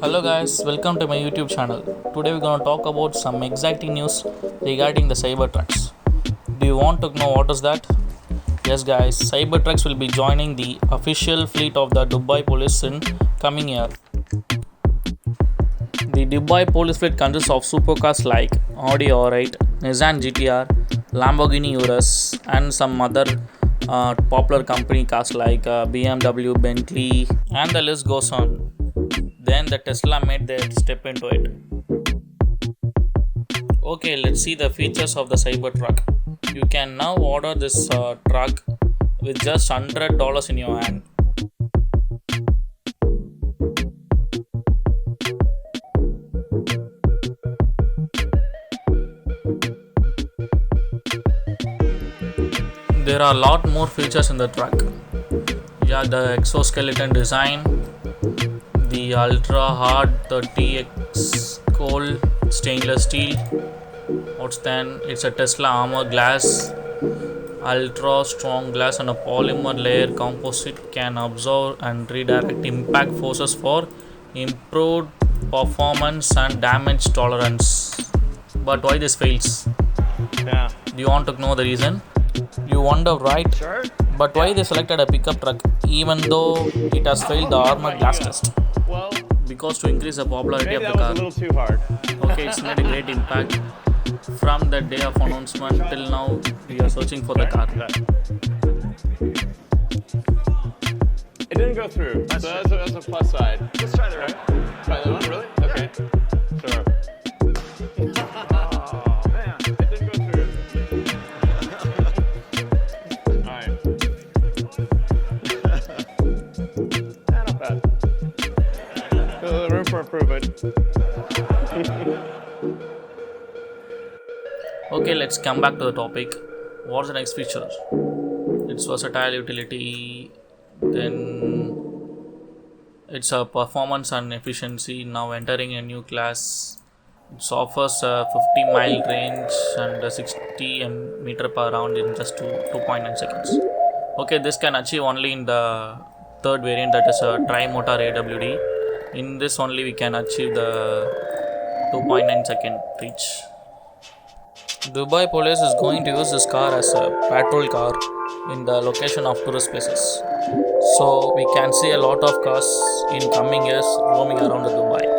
Hello guys, welcome to my YouTube channel. Today we're going to talk about some exciting news regarding the Cybertrucks. Do you want to know what is that? Yes guys, Cybertrucks will be joining the official fleet of the Dubai police in coming year. The Dubai police fleet consists of supercars like Audi R8, Nissan GTR, Lamborghini Urus and some other popular company cars like BMW, Bentley and the list goes on. Then the Tesla made their step into it. Okay, let's see the features of the Cybertruck. You can now order this truck with just $100 in your hand. There are a lot more features in the truck. Yeah, the exoskeleton design, the ultra hard 30x cold stainless steel. What's then? It's a Tesla Armour glass, ultra strong glass and a polymer layer composite can absorb and redirect impact forces for improved performance and damage tolerance. But why this fails? Yeah. Do you want to know the reason? You wonder, right? Sure. But why they selected a pickup truck even though it has failed the Armour glass test? Well, Because to increase the popularity maybe of that the was a car. little too hard. Okay, it's made a great impact. From the day of announcement till now, we are searching for the car. It didn't go through, so that's a plus side. Let's try the right. Try that one, really? Okay. Sure. Oh, man, it didn't go through. Alright. Not bad. Still room for improvement. Okay, let's come back to the topic. What's the next feature? It's versatile utility, then it's a performance and efficiency now entering a new class. It offers a 50-mile range and a 60 meter per round in just 2.9 seconds. Okay, this can achieve only in the third variant, that is a tri-motor AWD. In this only we can achieve the 2.9 second reach. Dubai police is going to use this car as a patrol car in the location of tourist places. So we can see a lot of cars in coming years roaming around the Dubai.